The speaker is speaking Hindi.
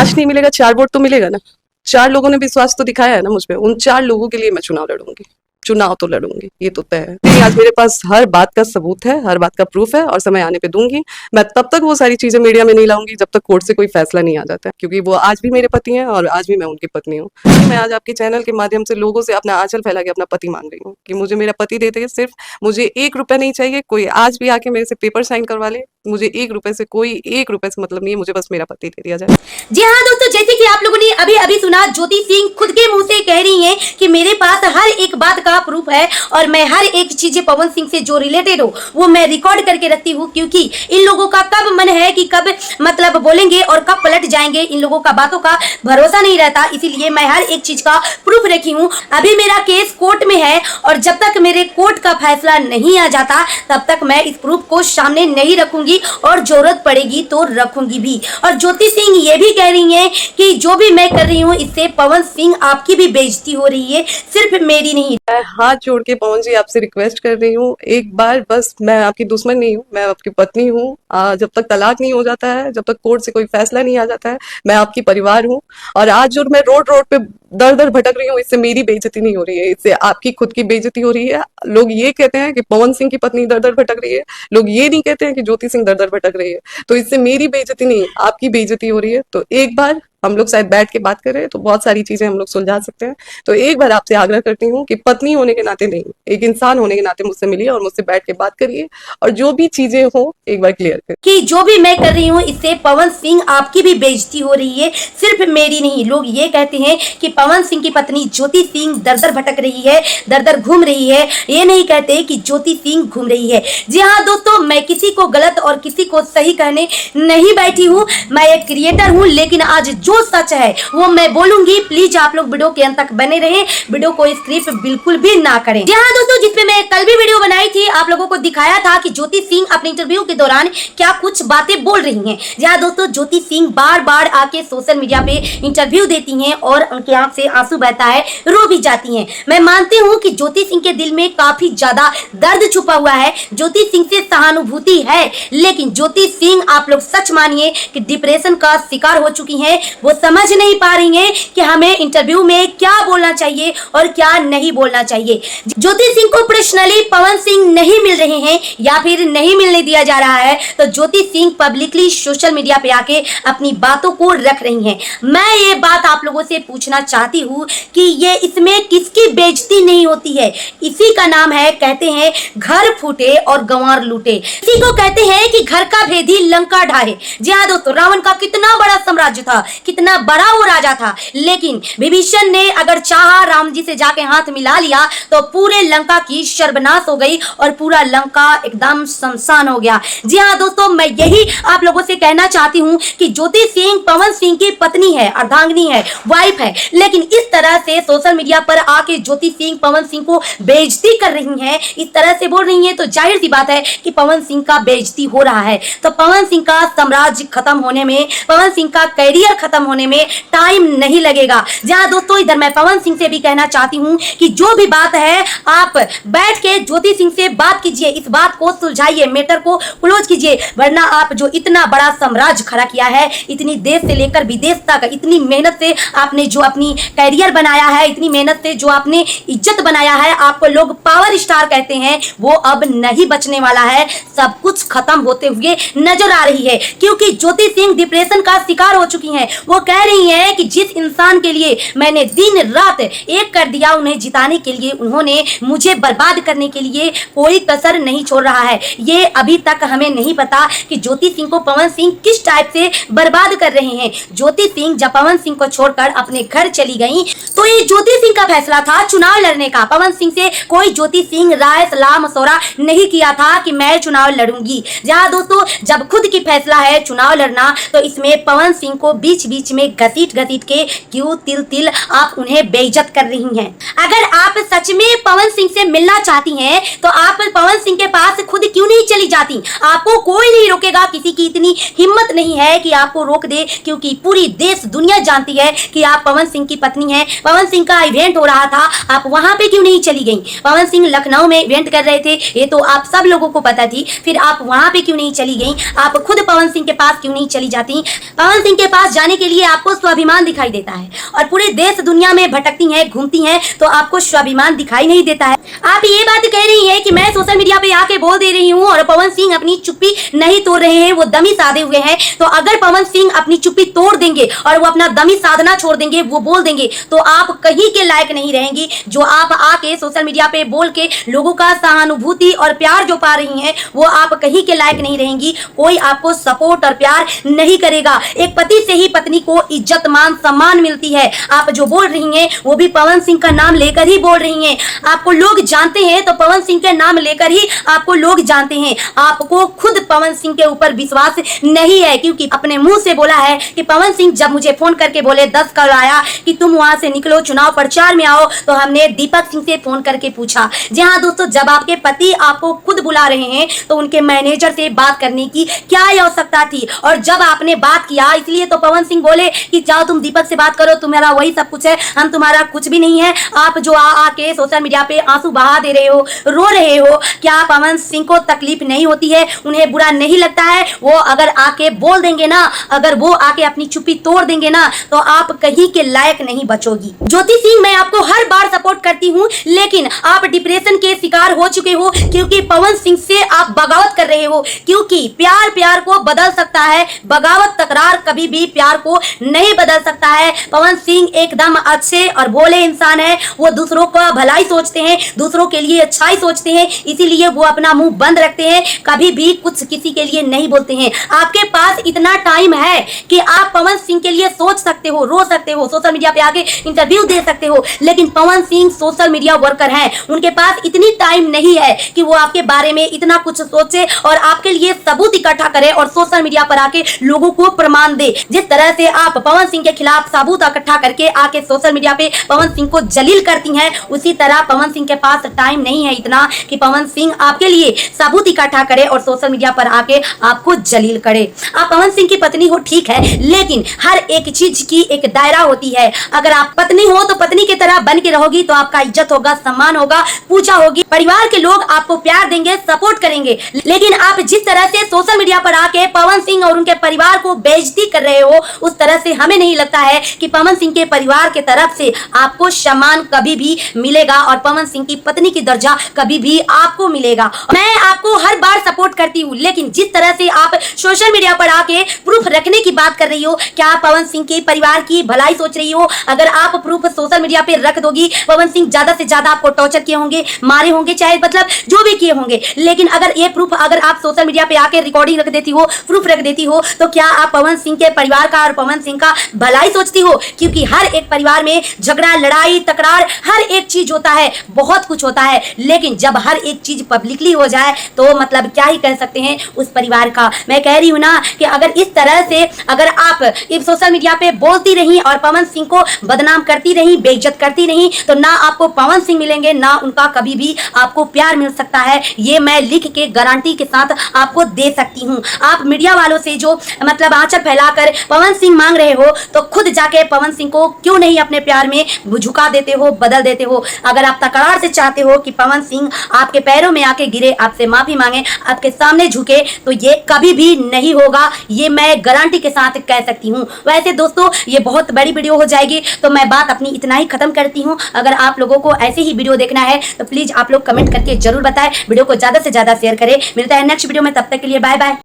5 नहीं मिलेगा, 4 वोट तो मिलेगा ना। 4 लोगों ने विश्वास तो दिखाया है ना मुझ पे, उन 4 लोगों के लिए मैं चुनाव लड़ूंगी, चुनाव तो लड़ूंगी, ये तो तय है। नहीं, आज मेरे पास हर बात का सबूत है, हर बात का प्रूफ है और समय आने पे दूंगी। मैं तब तक वो सारी चीजें मीडिया में नहीं लाऊंगी जब तक कोर्ट से कोई फैसला नहीं आ जाता है, क्योंकि वो आज भी मेरे पति हैं और आज भी मैं उनकी पत्नी हूँ। मैं आज आपके चैनल के माध्यम से लोगों से अपना आंचल फैला के अपना पति मांग रही हूँ कि मुझे मेरा पति देते हैं। सिर्फ मुझे 1 रुपया नहीं चाहिए, कोई आज भी आके मेरे से पेपर साइन करवा ले, मुझे 1 रुपए से, कोई 1 रुपए से मतलब नहीं है, मुझे बस मेरा पति दे दिया जाए। जी हाँ दोस्तों, जैसे कि आप लोगों ने अभी अभी सुना, ज्योति सिंह खुद के मुंह से कह रही हैं कि मेरे पास हर एक बात का प्रूफ है और मैं हर एक चीजें पवन सिंह से जो रिलेटेड हो वो मैं रिकॉर्ड करके रखती हूँ, क्योंकि इन लोगों का कब मन है कि कब मतलब बोलेंगे और कब पलट जाएंगे, इन लोगों का बातों का भरोसा नहीं रहता। इसीलिए मैं हर एक चीज का प्रूफ रखी हूँ। अभी मेरा केस कोर्ट में है और जब तक मेरे कोर्ट का फैसला नहीं आ जाता तब तक मैं इस प्रूफ को सामने नहीं रखूंगी और जरूरत पड़ेगी तो रखूंगी भी। और ज्योति सिंह ये भी कह रही हैं कि जो भी मैं कर रही हूँ इससे पवन सिंह आपकी भी बेइज्जती हो रही है, सिर्फ मेरी नहीं। मैं हाथ जोड़ के पवन जी आपसे रिक्वेस्ट कर रही हूँ, एक बार बस, मैं आपकी दुश्मन नहीं हूँ, मैं आपकी पत्नी हूँ। जब तक तलाक नहीं हो जाता है, जब तक कोर्ट से कोई फैसला नहीं आ जाता है, मैं आपकी परिवार हूँ। और आज जो मैं रोड पे दर दर भटक रही हूँ, इससे मेरी बेइज्जती नहीं हो रही है, इससे आपकी खुद की बेइज्जती हो रही है। लोग ये कहते हैं कि पवन सिंह की पत्नी दर दर भटक रही है, लोग ये नहीं कहते हैं कि ज्योति सिंह दर दर भटक रही है। तो इससे मेरी बेइज्जती नहीं, आपकी बेइज्जती हो रही है। तो एक बार हम लोग शायद बैठ के बात करें तो बहुत सारी चीजें हम लोग सुलझा सकते हैं। तो एक बार आपसे आग्रह करती हूँ कि पत्नी होने के नाते नहीं, एक इंसान होने के नाते मुझसे मिलिए और मुझसे बैठ के बात करिए और जो भी चीजें हो एक बार क्लियर करिए कि जो भी मैं कर रही हूँ इससे पवन सिंह आपकी भी बेइज्जती हो रही है, सिर्फ मेरी नहीं। लोग ये कहते हैं कि पवन सिंह की पत्नी ज्योति सिंह दर दर भटक रही है, दर दर घूम रही है, ये नहीं कहते कि ज्योति सिंह घूम रही है। जी हाँ दोस्तों, मैं किसी को गलत और किसी को सही कहने नहीं बैठी हूँ, मैं एक क्रिएटर हूँ, लेकिन आज जो सच है वो मैं बोलूंगी। प्लीज आप लोग वीडियो के अंत तक बने रहें, वीडियो को स्क्रिप्ट बिल्कुल भी ना करें। जी हाँ दोस्तों, जिसपे मैं कल भी वीडियो बनाई थी, आप लोगों को दिखाया था कि ज्योति सिंह अपने इंटरव्यू के दौरान क्या कुछ बातें बोल रही हैं। जी हाँ दोस्तों, ज्योति सिंह बार बार आके सोशल मीडिया पे इंटरव्यू देती हैं और उनके आंख से आंसू बहता है, रो भी जाती हैं। मैं मानती हूँ कि ज्योति सिंह के दिल में काफी ज्यादा दर्द छुपा हुआ है, ज्योति सिंह से सहानुभूति है, लेकिन ज्योति सिंह आप लोग सच मानिए कि डिप्रेशन का शिकार हो चुकी हैं। वो समझ नहीं पा रही हैं कि हमें इंटरव्यू में क्या बोलना चाहिए और क्या नहीं बोलना चाहिए। ज्योति सिंह को पर्सनली पवन सिंह नहीं मिल रहे हैं या फिर नहीं मिलने दिया जा रहा है, तो Jyoti Singh publicly social media पे आके अपनी बातों को रख रही हैं। मैं ये बात आप लोगों से पूछना चाहती हूँ कि ये इसमें किसकी बेइज्जती नहीं होती है? इसी का नाम है, कहते हैं घर फूटे और गंवार लूटे। इसी को कहते हैं कि घर का भेदी लंका ढाहे। जी हाँ दोस्तों, रावण का कितना बड़ा साम्राज्य था, कितना बड़ा वो राजा था, लेकिन विभीषण ने अगर चाहा राम जी से जाके हाथ मिला लिया तो पूरे लंका की सर्वनाश हो गई और पूरा लंका एकदम शमशान हो गया। जी हाँ दोस्तों, मैं यही आप लोगों से कहना चाहती हूँ कि ज्योति सिंह पवन सिंह की पत्नी है, अर्धांगिनी है, वाइफ है, लेकिन इस तरह से सोशल मीडिया पर आके ज्योति सिंह पवन सिंह को बेइज्जती कर रही है, इस तरह से बोल रही है, तो जाहिर सी बात है कि पवन सिंह का बेइज्जती हो रहा है। तो पवन सिंह का साम्राज्य खत्म होने में, पवन सिंह का करियर खत्म होने में टाइम नहीं लगेगा। जहां दोस्तों, इधर मैं पवन सिंह से भी कहना चाहती हूं कि जो भी बात है आप बैठ के ज्योति सिंह से बात कीजिए, इस बात को सुलझाइए, मैटर को क्लोज कीजिए, वरना आप जो इतना बड़ा साम्राज्य खड़ा किया है, इतनी देश से लेकर विदेश तक, इतनी मेहनत से आपने जो अपनी करियर बनाया है, इतनी मेहनत से जो आपने इज्जत बनाया है, आपको लोग पावर स्टार कहते हैं, वो अब नहीं बचने वाला है, सब कुछ खत्म होते हुए नजर आ रही है। क्योंकि ज्योति सिंह डिप्रेशन का शिकार हो चुकी हैं। वो कह रही हैं कि जिस इंसान के लिए मैंने दिन रात एक कर दिया, उन्हें जिताने के लिए उन्होंने मुझे बर्बाद करने के लिए कोई कसर नहीं छोड़ रहा है। ये अभी तक हमें नहीं पता कि ज्योति सिंह को पवन सिंह किस टाइप से बर्बाद कर रहे हैं। ज्योति सिंह जब पवन सिंह को छोड़कर अपने घर चली गई तो ये ज्योति सिंह का फैसला था चुनाव लड़ने का। पवन सिंह से कोई ज्योति सिंह राय सलाह मशवरा नहीं किया था कि मैं चुनाव लड़ूंगी। जहां दोस्तों, जब खुद की फैसला है चुनाव लड़ना, तो इसमें पवन सिंह को बीच बीच में घसीट के क्यों तिल तिल आप उन्हें बेइज्जत कर रही हैं। अगर आप सच में पवन सिंह से मिलना चाहती हैं तो आप पवन सिंह के पास खुद क्यों नहीं चली जाती? आपको कोई नहीं रोकेगा, किसी की इतनी हिम्मत नहीं है कि आपको रोक दे, क्योंकि पूरी देश दुनिया जानती है कि आप पवन सिंह की पत्नी हैं। पवन सिंह का इवेंट हो रहा था, आप वहां पे क्यों नहीं चली गई? पवन सिंह लखनऊ में इवेंट कर रहे थे, ये तो आप सब लोगों को पता थी, फिर आप वहां पे क्यों नहीं चली गई? आप खुद पवन सिंह के पास क्यों नहीं चली जाती? पवन सिंह के पास जाने के के लिए आपको स्वाभिमान दिखाई देता है और पूरे देश दुनिया में भटकती हैं, घूमती हैं, तो आपको स्वाभिमान दिखाई नहीं देता है। आप ये बात कह रही हैं कि मैं सोशल मीडिया पे आके बोल दे रही हूँ और पवन सिंह अपनी चुप्पी नहीं तोड़ रहे हैं, वो दमी साधे हुए हैं। तो अगर पवन सिंह अपनी चुप्पी तोड़ देंगे और वो अपना दमी साधना छोड़ देंगे, वो बोल देंगे, तो आप कहीं के लायक नहीं रहेंगी। जो आप आके सोशल मीडिया पे बोल के लोगों का सहानुभूति और प्यार जो पा रही हैं, वो आप कहीं के लायक नहीं रहेंगी। कोई आपको सपोर्ट और प्यार नहीं करेगा। एक पति से ही पत्नी को इज्जत मान सम्मान मिलती है। आप जो बोल रही हैं वो भी पवन सिंह का नाम लेकर ही बोल रही हैं। आपको लोग जानते हैं तो पवन सिंह के नाम लेकर ही आपको लोग जानते हैं। आपको खुद पवन सिंह के ऊपर विश्वास नहीं है, क्योंकि अपने मुंह से बोला है कि पवन सिंह जब मुझे फोन करके बोले 10 कल आया कि तुम वहां से निकलो, चुनाव प्रचार में आओ, तो हमने दीपक सिंह से फोन करके पूछा। जी हाँ दोस्तों, जब आपके पति आपको खुद बुला रहे हैं तो उनके मैनेजर से बात करने की क्या आवश्यकता थी? और जब आपने बात किया, इसलिए तो पवन सिंह बोले कि जाओ तुम दीपक से बात करो, तुम्हारा वही सब कुछ है, हम तुम्हारा कुछ भी नहीं है। आप जो आके सोशल मीडिया पे आंसू बहा दे रहे हो, रो रहे हो, क्या पवन सिंह को तकलीफ नहीं होती है? उन्हें बुरा नहीं लगता है? वो अगर आके बोल देंगे ना, अगर वो आके अपनी चुप्पी तोड़ देंगे ना, तो आप कहीं के लायक नहीं बचोगी। ज्योति सिंह, मैं आपको हर बार सपोर्ट करती हूँ, लेकिन आप डिप्रेशन के शिकार हो चुके हो क्योंकि पवन सिंह से आप बगावत कर रहे हो। क्योंकि प्यार प्यार को बदल सकता है, बगावत तकरार कभी भी प्यार को नहीं बदल सकता है। पवन सिंह एकदम अच्छे और भोले इंसान है। वो दूसरों का भलाई सोचते हैं, दूसरों के लिए अच्छाई सोचते हैं, इसीलिए वो अपना मुंह बंद रखते हैं, कभी भी कुछ किसी के लिए नहीं बोलते हैं। आपके पास इतना टाइम है कि आप पवन सिंह के लिए सोच सकते हो, रो सकते हो, सोशल मीडिया पे आके इंटरव्यू दे सकते हो, लेकिन Pawan Singh social media worker हैं। उनके पास इतनी टाइम नहीं है कि वो आपके बारे में इतना कुछ सोचे और आपके लिए सबूत इकट्ठा करे और सोशल मीडिया पर आके लोगों को प्रमाण दे। जिस तरह से आप पवन सिंह के खिलाफ सबूत इकट्ठा करके आके सोशल मीडिया पे पवन सिंह को जलील करती हैं, उसी तरह पवन सिंह के पास टाइम नहीं है इतना कि पवन सिंह आपके लिए सबूत इकट्ठा करे और सोशल मीडिया पर आके आपको जलील करे। आप पवन सिंह की पत्नी हो, ठीक है, लेकिन हर एक चीज की एक दायरा होती है। अगर आप पत्नी हो तो पत्नी की तरह बन के रहोगी तो आपका इज्जत होगा, सम्मान होगा, पूजा होगी, परिवार के लोग आपको प्यार देंगे, सपोर्ट करेंगे। लेकिन आप जिस तरह से सोशल मीडिया पर आके पवन सिंह और उनके परिवार को बेइज्जती कर रहे हो, उस तरह से हमें नहीं लगता है कि पवन सिंह के परिवार के तरफ से आपको सम्मान कभी भी मिलेगा और पवन सिंह की पत्नी की दर्जा कभी भी आपको मिलेगा। मैं आपको हर बार सपोर्ट करती हूँ, लेकिन जिस तरह से आप सोशल मीडिया पर आके प्रूफ रखने की बात कर रही हो, क्या आप पवन सिंह के परिवार की भलाई सोच रही हो? अगर आप प्रूफ सोशल मीडिया पे रख दोगी, पवन सिंह ज्यादा से ज्यादा आपको टॉर्चर किए होंगे, मारे होंगे, चाहे मतलब जो भी किए होंगे, लेकिन अगर ये प्रूफ अगर आप सोशल मीडिया पे आके रिकॉर्डिंग रख देती हो, प्रूफ रख देती हो, तो क्या आप पवन सिंह के परिवार का और पवन सिंह का भलाई सोचती हो? क्योंकि हर एक परिवार में झगड़ा, लड़ाई, तकरार, हर एक चीज होता है, बहुत कुछ होता है, लेकिन जब हर एक चीज पब्लिकली हो जाए तो मतलब क्या ही कह सकते हैं उस परिवार का। मैं कह रही हूँ ना कि अगर इस तरह से अगर आप सोशल मीडिया पे बोलती रही और पवन सिंह को बदनाम करती रही, बेइज्जत करती रही, तो ना आपको पवन सिंह मिलेंगे, ना उनका कभी भी आपको प्यार मिल सकता है। ये मैं लिख के गारंटी के साथ आपको दे सकती हूँ। आप मीडिया वालों से जो मतलब आंचल फैलाकर पवन सिंह मांग रहे हो, तो खुद जाके पवन सिंह को क्यों नहीं अपने प्यार में झुका देते हो, बदल देते हो? अगर आप तकरार से चाहते हो कि पवन सिंह आपके पैरों में आके गिरे, आपसे माफी मांगे, आपके सामने झुके, तो ये कभी भी नहीं होगा, ये मैं गारंटी के साथ कह सकती हूँ। वैसे दोस्तों, ये बहुत बड़ी वीडियो हो जाएगी, तो मैं बात अपनी इतना ही खत्म करती हूँ। अगर आप लोगों को ऐसे ही वीडियो देखना है तो प्लीज आप लोग कमेंट करके जरूर बताएं, वीडियो को ज्यादा से ज्यादा शेयर करें। मिलता है नेक्स्ट वीडियो में, तब तक के लिए बाय बाय।